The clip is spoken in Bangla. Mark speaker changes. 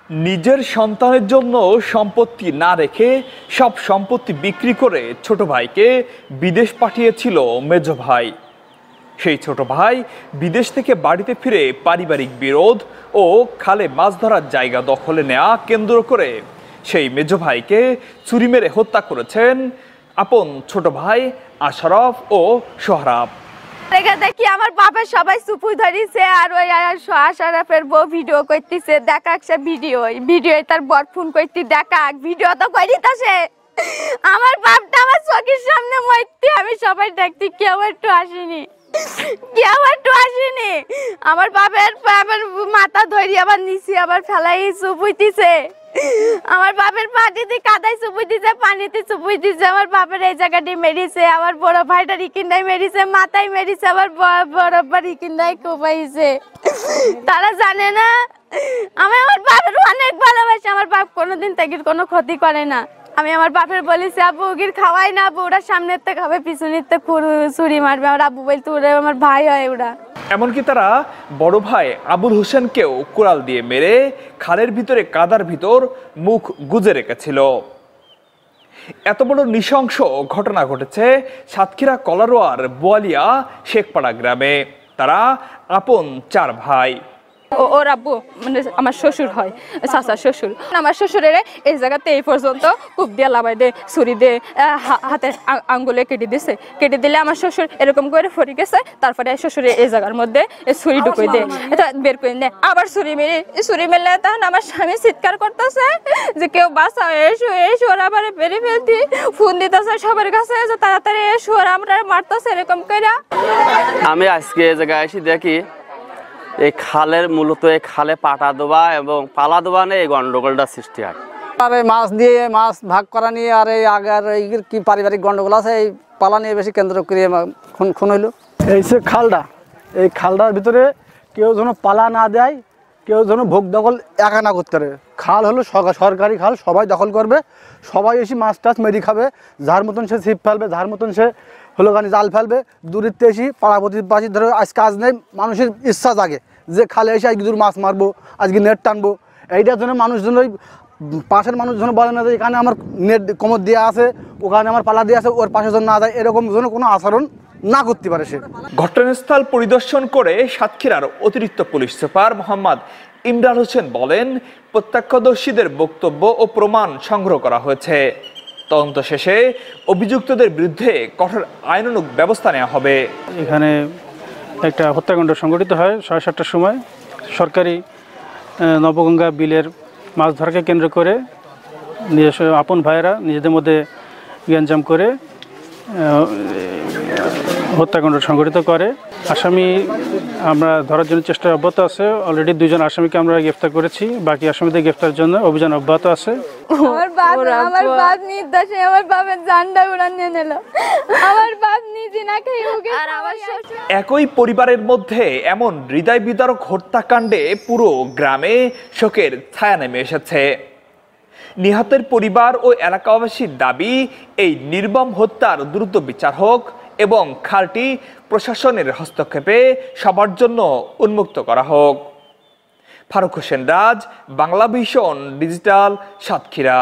Speaker 1: নিজের সন্তানের জন্য সম্পত্তি না রেখে সব সম্পত্তি বিক্রি করে ছোট ভাইকে বিদেশ পাঠিয়েছিল মেজ ভাই। সেই ছোট ভাই বিদেশ থেকে বাড়িতে ফিরে পারিবারিক বিরোধ ও খালে মাছ ধরার জায়গা দখলে নেওয়া কেন্দ্র করে সেই মেজ ভাইকে ছুরি মেরে হত্যা করেছেন আপন ছোট ভাই আশরাফ ও সোহরাব।
Speaker 2: দেখি আমার বাপের সবাই সুপুই ধরিছে আর ওই আশরাফের বউ ভিডিও করতেছে, দেখাক সে ভিডিও তার বর ফোন করতে দেখাক ভিডিও তো করিতাছে। আমার বাপটা আমার চোখের সামনে মরতে আমি সবাই দেখতে কেউ একটু আসেনি, আমার বাপের মাথা ধরি আবার নিচে আবার ফেলাই চুপুইতেছে, আমার বাপের পানিতে কাদায় চুপুই দিছে, পানিতে চুপুই দিছে, আমার বাপের এই জায়গাটি মেরেছে, আমার বড় ভাইটা রিকিন্দাই মেরেছে, মাথায় মেরেছে, আমার বড় রিকিন্দাই কোপাইছে। তারা জানে না আমি আমার বাপের অনেক ভালোবাসি, আমার বাপ কোনোদিন তাকে কোনো ক্ষতি করে না। আমি আমার বাপের বলেছি আব্বু ওগির খাওয়াই না, আব্বু ওরা সামনের থেকে খাবে পিছনের থেকে ছুরি মারবে, আমার আব্বু বলতে ওরা আমার ভাই হয় ওরা।
Speaker 1: এমনকি তারা বড় ভাই আবুল হোসেনকেও কুড়াল দিয়ে মেরে খালের ভিতরে কাদার ভিতর মুখ গুজে রেখেছিল। এত বড় নৃশংস ঘটনা ঘটেছে সাতক্ষীরা কলারোয়ার বোয়ালিয়া শেখপাড়া গ্রামে। তারা আপন চার ভাই।
Speaker 3: ওর আব্বু মানে আমার শ্বশুর হয়, চাচা শ্বশুর। আমার শ্বশুরের এই জায়গাতে এই পর্যন্ত কূপ দিয়ে লাভাই দে, ছুরি দিয়ে হাতের আঙ্গুলে কেটে দিছে, কেটে দিলে আমার শ্বশুর এরকম করে ফরি গেছে। তারপরে শ্বশুরের এই জায়গার মধ্যে ছুরি ঢুকিয়ে দেয়, বের করে দেয়, আবার ছুরি মেরলে তখন আমার স্বামী চিৎকার করতেছে যে কেউ বাঁচাও, এসো এসো, ওরা আবার বেরিয়ে ফেলতি ফোন দিতেছে সবার কাছে যে তাড়াতাড়ি এসো, ওরা আমরা মারতেছে এরকম করে।
Speaker 4: আমি আজকে এই জায়গায় এসে দেখি এই খালের মূলত এই খালে পাটা দেওয়া এবং পালা দেওয়া নিয়ে এই গন্ডগোলটা সৃষ্টি হয়।
Speaker 5: আর এই মাছ দিয়ে মাছ ভাগ করা নিয়ে আর এই আগের এই কি পারিবারিক গন্ডগোল আছে, এই পালা নিয়ে বেশি কেন্দ্র করে খুন হইল।
Speaker 6: এই যে খালটা, এই খালটার ভিতরে কেউ যেন পালা না দেয়, কেউ যেন ভোগ দখল একা না করতে পারে। খাল হলো সরকারি খাল, সবাই দখল করবে, সবাই এসে মাছ টাছ মেরি খাবে, যার মতন সে ছিপ ফেলবে, যার মতন সে হলো গানি জাল ফেলবে। দূরিতে এসে পাড়া প্রতিবাসী ধরে আজ কাজ নেই, মানুষের ইচ্ছা জাগে যে খালে এসে আজকে দূর মাছ মারবো, আজকে নেট টানবো। এইটার জন্য মানুষজন ওই পাশের মানুষজন বলে না যে এখানে আমার নেট কোমর দেওয়া আছে, ওখানে আমার পালা দেওয়া আছে, ওর পাশের জন্য না যায়, এরকম জন্য কোনো আচরণ না করতে পারে সে।
Speaker 1: ঘটনাস্থল পরিদর্শন করে সাতক্ষীরার অতিরিক্ত পুলিশ সুপার মোহাম্মদ ইমরান হোসেন বলেন, প্রত্যক্ষদর্শীদের বক্তব্য ও প্রমাণ সংগ্রহ করা হয়েছে। তদন্ত শেষে অভিযুক্তদের বিরুদ্ধে কঠোর আইনানুগ ব্যবস্থা নেওয়া হবে।
Speaker 6: এখানে একটা হত্যাকাণ্ড সংঘটিত হয় 7:30টার সময়। সরকারি নবগঙ্গা বিলের মাছ ধরাকে কেন্দ্র করে নিজস্ব আপন ভাইয়েরা নিজেদের মধ্যে গ্যাঞ্জাম করে হত্যাকাণ্ড সংঘটিত করে। আসামি আমরা ধরার জন্য চেষ্টা অব্যাহত আছে। অলরেডি 2 জন আসামিকে আমরা গ্রেফতার করেছি, বাকি আসামিদের গ্রেফতারের জন্য অভিযান অব্যাহত আছে।
Speaker 2: আমার বাপ নির্দোষে আমার বাপের জানটা উড়ান নিয়ে নিল, আমার বাপ নিজে না খেয়ে ওকে। আর আমার শ্বশুর
Speaker 1: একই পরিবারের মধ্যে এমন হৃদয় বিদারক হত্যাকাণ্ডে পুরো গ্রামে শোকের ছায়া নেমে এসেছে। নিহতের পরিবার ও এলাকাবাসীর দাবি, এই নির্মম হত্যার দ্রুত বিচার হোক এবং খালটি প্রশাসনের হস্তক্ষেপে সবার জন্য উন্মুক্ত করা হোক। ফারুক হোসেন রাজ, বাংলা ভিশন ডিজিটাল, সাতক্ষীরা।